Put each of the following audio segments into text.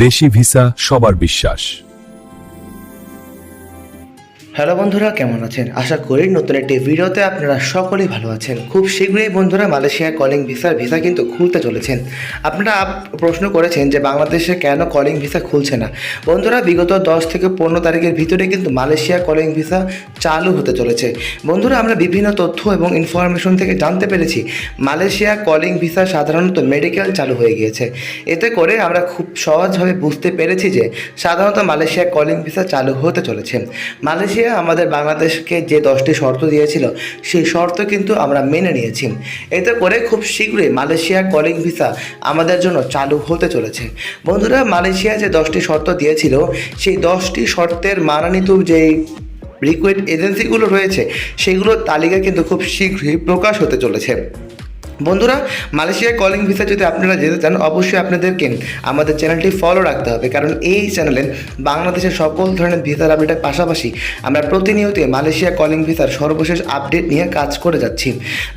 দেশি ভিসা সবার বিশ্বাস। হ্যালো বন্ধুরা, কেমন আছেন? আশা করি নতুন একটি ভিডিওতে আপনারা সকলেই ভালো আছেন। খুব শীঘ্রই বন্ধুরা মালয়েশিয়া কলিং ভিসা কিন্তু খুলতে চলেছেন। আপনারা প্রশ্ন করেছেন যে বাংলাদেশে কেন কলিং ভিসা খুলছে না। বন্ধুরা, বিগত 10 থেকে 15 তারিখের ভিতরে কিন্তু মালয়েশিয়া কলিং ভিসা চালু হতে চলেছে। বন্ধুরা, আমরা বিভিন্ন তথ্য এবং ইনফরমেশন থেকে জানতে পেরেছি মালয়েশিয়া কলিং ভিসা সাধারণত মেডিকেল চালু হয়ে গিয়েছে। এতে করে আমরা খুব সহজভাবে বুঝতে পেরেছি যে সাধারণত মালয়েশিয়া কলিং ভিসা চালু হতে চলেছে। মালয়েশিয়া আমাদের বাংলাদেশকে যে 10টি শর্ত দিয়েছিল সেই শর্ত কিন্তু আমরা মেনে নিয়েছি। এতে করে খুব শীঘ্রই মালয়েশিয়া কলিং ভিসা আমাদের জন্য চালু হতে চলেছে। বন্ধুরা, মালয়েশিয়া যে 10টি শর্ত দিয়েছিল সেই 10টি শর্তের মানানিত যেই রিক্রুট এজেন্সিগুলো রয়েছে সেগুলোর তালিকা কিন্তু খুব শীঘ্রই প্রকাশ হতে চলেছে। বন্ধুরা, মালয়েশিয়া কলিং ভিসা যদি আপনারা যেতে চান অবশ্যই আপনাদেরকে আমাদের চ্যানেলটি ফলো রাখতে হবে, কারণ এই চ্যানেলে বাংলাদেশের সকল ধরনের ভিসার আপডেটের পাশাপাশি আমরা প্রতিনিয়ত মালয়েশিয়া কলিং ভিসার সর্বশেষ আপডেট নিয়ে কাজ করে যাচ্ছি।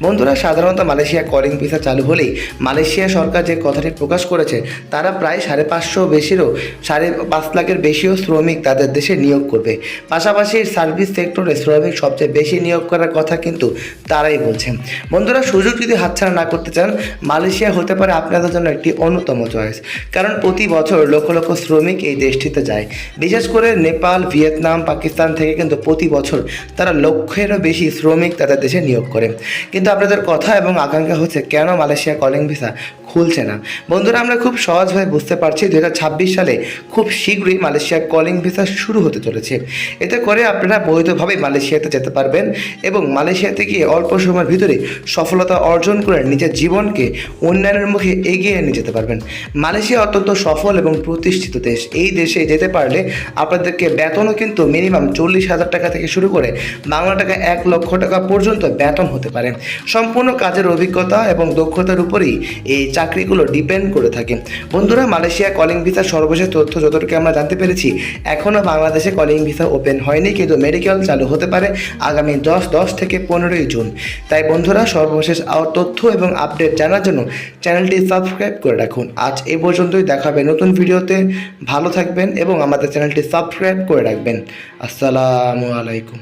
বন্ধুরা, সাধারণত মালয়েশিয়া কলিং ভিসা চালু হলেই মালয়েশিয়া সরকার যে কথাটি প্রকাশ করেছে তারা প্রায় 550 বেশিরও 5.5 লাখের বেশিও শ্রমিক তাদের দেশে নিয়োগ করবে। পাশাপাশি সার্ভিস সেক্টরে শ্রমিক সবচেয়ে বেশি নিয়োগ করার কথা কিন্তু তারাই বলছেন। বন্ধুরা, সুযোগ যদি হাতছাড়া না করতে চান, মালয়েশিয়া হতে পারে আপনাদের জন্য একটি অন্যতম চয়েস, কারণ প্রতি বছর লক্ষ লক্ষ শ্রমিক এই দেশটিতে যায়। বিশেষ করে নেপাল, ভিয়েতনাম, পাকিস্তান থেকে কিন্তু প্রতি বছর তারা লক্ষেরও বেশি শ্রমিক তাদের দেশে নিয়োগ করে। কিন্তু আপনাদের কথা এবং আকাঙ্ক্ষা হচ্ছে কেন মালয়েশিয়া কলিং ভিসা খুলছে না। বন্ধুরা, আমরা খুব সহজভাবে বুঝতে পারছি 2026 সালে খুব শীঘ্রই মালয়েশিয়া কলিং ভিসা শুরু হতে চলেছে। এতে করে আপনারা বৈধভাবে মালয়েশিয়াতে যেতে পারবেন এবং মালয়েশিয়াতে গিয়ে অল্প সময়ের ভিতরে সফলতা অর্জন করে নিজের জীবনকে উন্নয়নের মুখে এগিয়ে নিয়ে যেতে পারবেন। মালয়েশিয়া অত্যন্ত সফল এবং প্রতিষ্ঠিত দেশ। এই দেশে যেতে পারলে আপনাদেরকে বেতনও কিন্তু মিনিমাম 40,000 টাকা থেকে শুরু করে বাংলা টাকা 1 লক্ষ টাকা পর্যন্ত বেতন হতে পারে। সম্পূর্ণ কাজের অভিজ্ঞতা এবং দক্ষতার উপরেই এই চাকরিগুলো ডিপেন্ড করে থাকে। বন্ধুরা, মালয়েশিয়া কলিং ভিসার সর্বশেষ তথ্য যতটুকু আমরা জানতে পেরেছি, এখনও বাংলাদেশে কলিং ভিসা ওপেন হয়নি, কিন্তু মেডিকেল চালু হতে পারে আগামী 10 থেকে 15ই জুন। তাই বন্ধুরা, সর্বশেষ তথ্য এবং আপডেট জানার জন্য চ্যানেলটি সাবস্ক্রাইব করে রাখুন। আজ এ পর্যন্তই, দেখা হবে নতুন ভিডিওতে। ভালো থাকবেন এবং আমাদের চ্যানেলটি সাবস্ক্রাইব করে রাখবেন। আসসালামু আলাইকুম।